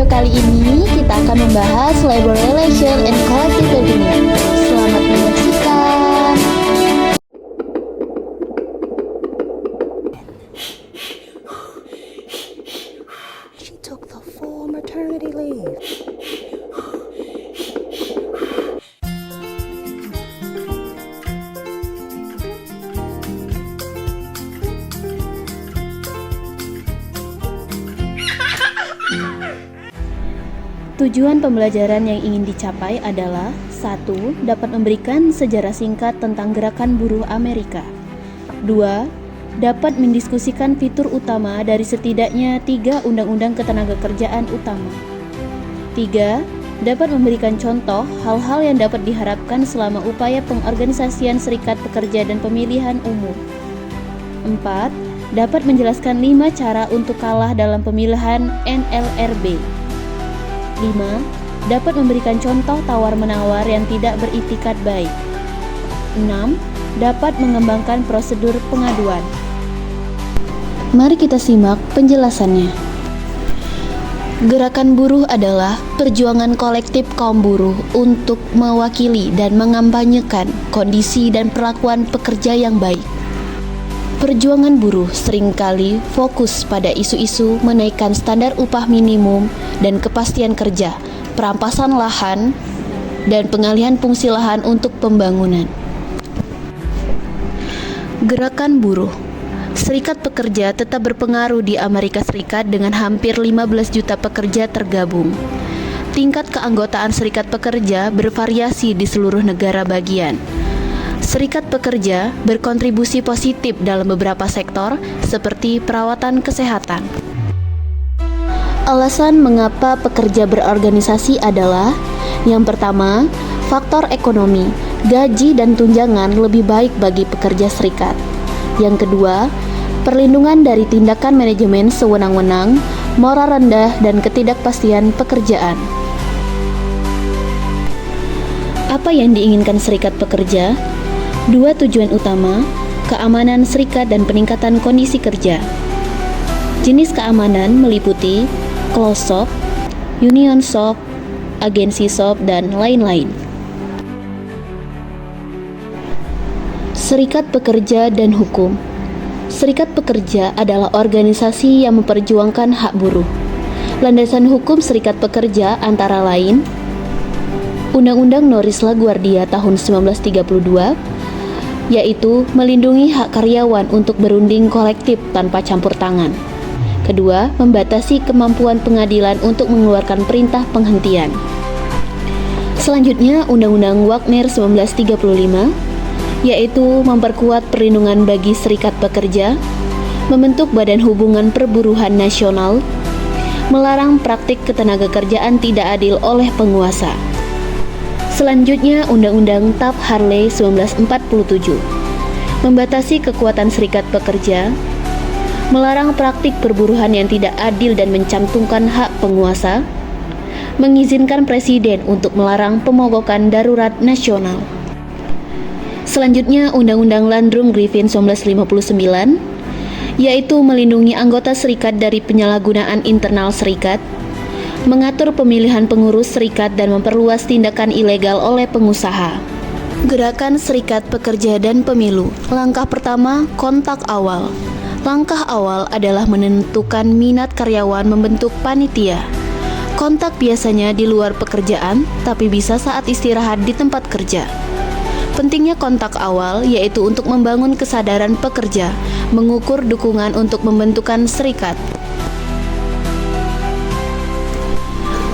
video kali ini kita akan membahas labor relation and collective bargaining. Selamat menyaksikan. She took the full maternity leave. Tujuan pembelajaran yang ingin dicapai adalah 1. Dapat memberikan sejarah singkat tentang gerakan buruh Amerika. 2. Dapat mendiskusikan fitur utama dari setidaknya 3 undang-undang ketenagakerjaan utama. 3. Dapat memberikan contoh hal-hal yang dapat diharapkan selama upaya pengorganisasian serikat pekerja dan pemilihan umum. 4. Dapat menjelaskan 5 cara untuk kalah dalam pemilihan NLRB. 5. Dapat memberikan contoh tawar-menawar yang tidak beritikat baik. 6. Dapat mengembangkan prosedur pengaduan. Mari kita simak penjelasannya. Gerakan buruh adalah perjuangan kolektif kaum buruh untuk mewakili dan mengampanyekan kondisi dan perlakuan pekerja yang baik. Perjuangan buruh seringkali fokus pada isu-isu menaikkan standar upah minimum dan kepastian kerja, perampasan lahan, dan pengalihan fungsi lahan untuk pembangunan. Gerakan buruh. Serikat pekerja tetap berpengaruh di Amerika Serikat dengan hampir 15 juta pekerja tergabung. Tingkat keanggotaan serikat pekerja bervariasi di seluruh negara bagian. Serikat pekerja berkontribusi positif dalam beberapa sektor seperti perawatan kesehatan. Alasan mengapa pekerja berorganisasi adalah: yang pertama, faktor ekonomi, gaji dan tunjangan lebih baik bagi pekerja serikat. Yang kedua, perlindungan dari tindakan manajemen sewenang-wenang, moral rendah dan ketidakpastian pekerjaan. Apa yang diinginkan serikat pekerja? 2 tujuan utama, keamanan serikat dan peningkatan kondisi kerja. Jenis keamanan meliputi closed shop, union shop, agensi shop, dan lain-lain. Serikat pekerja dan hukum. Serikat pekerja adalah organisasi yang memperjuangkan hak buruh. Landasan hukum serikat pekerja antara lain Undang-Undang Norris LaGuardia tahun 1932, yaitu melindungi hak karyawan untuk berunding kolektif tanpa campur tangan. Kedua, membatasi kemampuan pengadilan untuk mengeluarkan perintah penghentian. Selanjutnya, Undang-Undang Wagner 1935, yaitu memperkuat perlindungan bagi serikat pekerja, membentuk Badan Hubungan Perburuhan Nasional, melarang praktik ketenagakerjaan tidak adil oleh penguasa. Selanjutnya, Undang-Undang Taft-Hartley 1947 membatasi kekuatan serikat pekerja, melarang praktik perburuhan yang tidak adil dan mencantumkan hak penguasa, mengizinkan presiden untuk melarang pemogokan darurat nasional. Selanjutnya, Undang-Undang Landrum-Griffin 1959, yaitu melindungi anggota serikat dari penyalahgunaan internal serikat, mengatur pemilihan pengurus serikat dan memperluas tindakan ilegal oleh pengusaha. Gerakan serikat pekerja dan pemilu. Langkah pertama, kontak awal. Langkah awal adalah menentukan minat karyawan membentuk panitia. Kontak biasanya di luar pekerjaan, tapi bisa saat istirahat di tempat kerja. Pentingnya kontak awal yaitu untuk membangun kesadaran pekerja, mengukur dukungan untuk pembentukan serikat.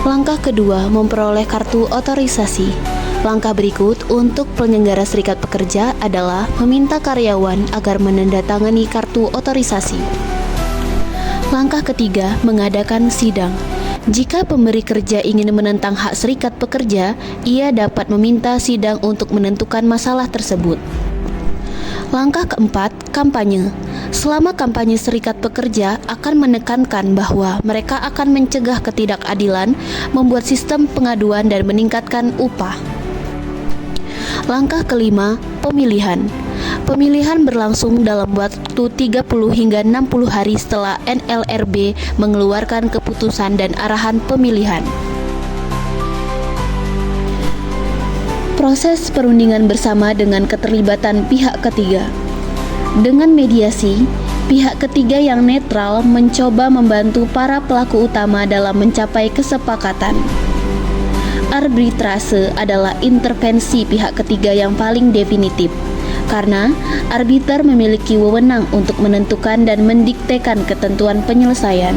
Langkah kedua, memperoleh kartu otorisasi. Langkah berikut untuk penyelenggara serikat pekerja adalah meminta karyawan agar menandatangani kartu otorisasi. Langkah ketiga, mengadakan sidang. Jika pemberi kerja ingin menentang hak serikat pekerja, ia dapat meminta sidang untuk menentukan masalah tersebut. Langkah keempat, kampanye. Selama kampanye serikat pekerja akan menekankan bahwa mereka akan mencegah ketidakadilan, membuat sistem pengaduan dan meningkatkan upah. Langkah kelima, pemilihan. Pemilihan berlangsung dalam waktu 30 hingga 60 hari setelah NLRB mengeluarkan keputusan dan arahan pemilihan. Proses perundingan bersama dengan keterlibatan pihak ketiga. Dengan mediasi, pihak ketiga yang netral mencoba membantu para pelaku utama dalam mencapai kesepakatan. Arbitrase adalah intervensi pihak ketiga yang paling definitif, karena arbiter memiliki wewenang untuk menentukan dan mendiktekan ketentuan penyelesaian.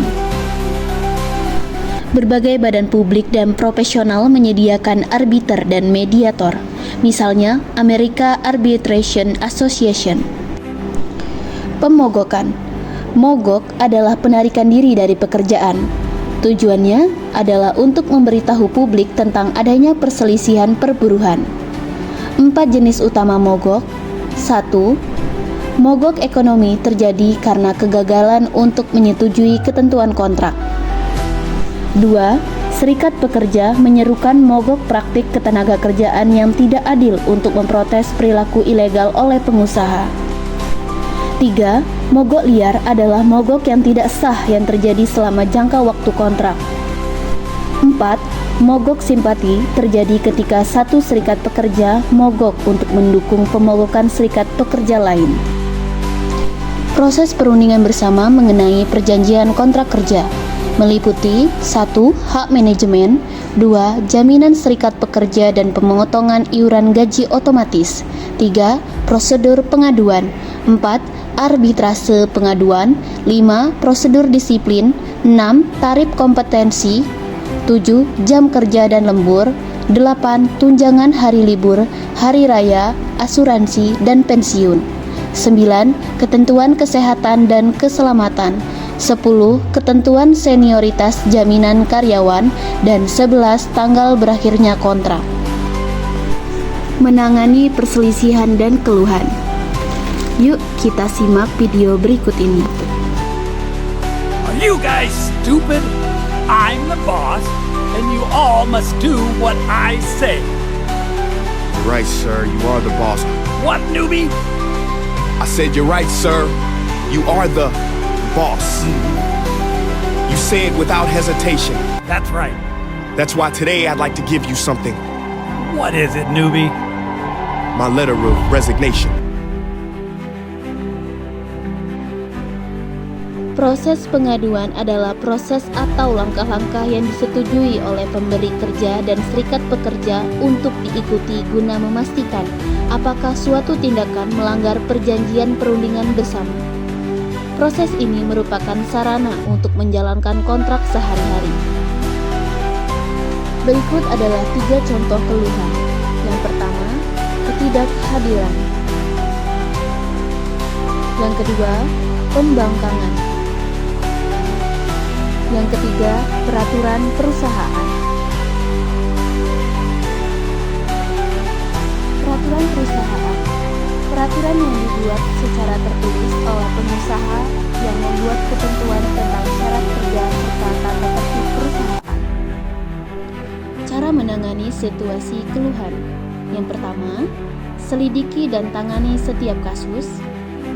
Berbagai badan publik dan profesional menyediakan arbiter dan mediator, misalnya American Arbitration Association. Pemogokan. Mogok adalah penarikan diri dari pekerjaan. Tujuannya adalah untuk memberitahu publik tentang adanya perselisihan perburuhan. 4 jenis utama mogok. 1. Mogok ekonomi terjadi karena kegagalan untuk menyetujui ketentuan kontrak. 2. Serikat pekerja menyerukan mogok praktik ketenagakerjaan yang tidak adil untuk memprotes perilaku ilegal oleh pengusaha. 3. Mogok liar adalah mogok yang tidak sah yang terjadi selama jangka waktu kontrak. 4. Mogok simpati terjadi ketika satu serikat pekerja mogok untuk mendukung pemogokan serikat pekerja lain. Proses perundingan bersama mengenai perjanjian kontrak kerja meliputi 1. Hak manajemen, 2. Jaminan serikat pekerja dan pemotongan iuran gaji otomatis, 3. Prosedur pengaduan, 4. Arbitrase pengaduan, 5. Prosedur disiplin, 6. Tarif kompetensi, 7. Jam kerja dan lembur, 8. Tunjangan hari libur, hari raya, asuransi, dan pensiun, 9. Ketentuan kesehatan dan keselamatan, 10. Ketentuan senioritas jaminan karyawan, dan 11. Tanggal berakhirnya kontrak. Menangani perselisihan dan keluhan. Yuk kita simak video berikut ini. Are you guys stupid? I'm the boss, and you all must do what I say. You're right, sir. You are the boss. What, newbie? I said you're right, sir. You are the boss. You say it without hesitation. That's right. That's why today I'd like to give you something. What is it, newbie? My letter of resignation. Proses pengaduan adalah proses atau langkah-langkah yang disetujui oleh pemberi kerja dan serikat pekerja untuk diikuti guna memastikan apakah suatu tindakan melanggar perjanjian perundingan bersama. Proses ini merupakan sarana untuk menjalankan kontrak sehari-hari. Berikut adalah 3 contoh keluhan. Yang pertama, ketidakhadiran. Yang kedua, pembangkangan. Yang ketiga, peraturan perusahaan. Peraturan perusahaan. Peraturan yang dibuat secara tertulis oleh pengusaha yang membuat ketentuan tentang syarat kerja serta tata tertib perusahaan. Cara menangani situasi keluhan. Yang pertama, selidiki dan tangani setiap kasus.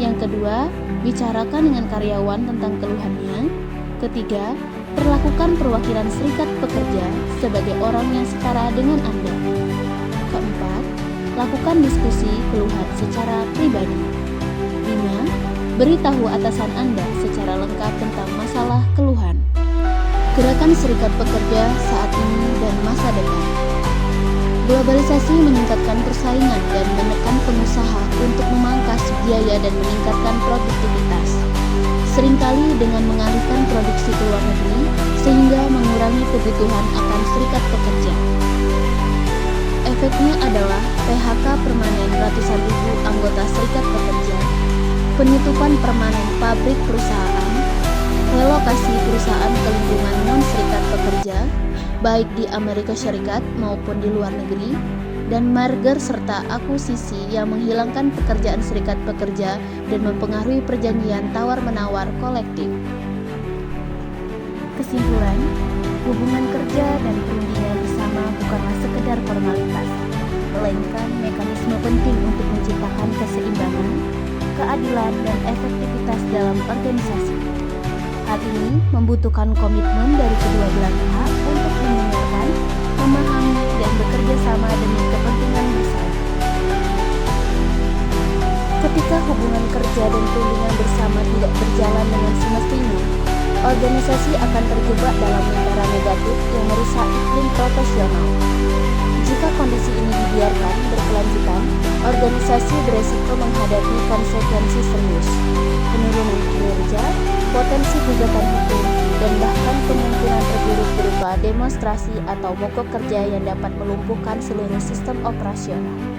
Yang kedua, bicarakan dengan karyawan tentang keluhannya. Ketiga, perlakukan perwakilan serikat pekerja sebagai orang yang setara dengan Anda. Keempat, lakukan diskusi keluhan secara pribadi. 5. Beritahu atasan Anda secara lengkap tentang masalah keluhan. Gerakan serikat pekerja saat ini dan masa depan. Globalisasi meningkatkan persaingan dan menekan pengusaha untuk memangkas biaya dan meningkatkan produktivitas. Seringkali dengan mengalihkan produksi ke luar negeri sehingga mengurangi kebutuhan akan serikat pekerja. Efeknya adalah PHK permanen ratusan ribu anggota serikat pekerja, penutupan permanen pabrik perusahaan, relokasi perusahaan ke lingkungan non-serikat pekerja, baik di Amerika Serikat maupun di luar negeri, dan merger serta akuisisi yang menghilangkan pekerjaan serikat pekerja dan mempengaruhi perjanjian tawar-menawar kolektif. Kesimpulan, hubungan kerja dan perundingan bersama bukanlah sekedar formalitas, melainkan mekanisme penting untuk menciptakan keseimbangan, keadilan, dan efektivitas dalam organisasi. Hal ini membutuhkan komitmen dari kedua belah pihak untuk mendengarkan, memahami, dan bekerja sama demi kepentingan bersama. Ketika hubungan kerja dan perundingan bersama tidak berjalan dengan semestinya, organisasi akan terjebak dalam lingkaran negatif yang merusak iklim profesional. Jika kondisi ini dibiarkan berkelanjutan, organisasi beresiko menghadapi konsekuensi serius, penurunan kinerja, potensi gugatan hukum, dan bahkan kemungkinan terburuk berupa demonstrasi atau mogok kerja yang dapat melumpuhkan seluruh sistem operasional.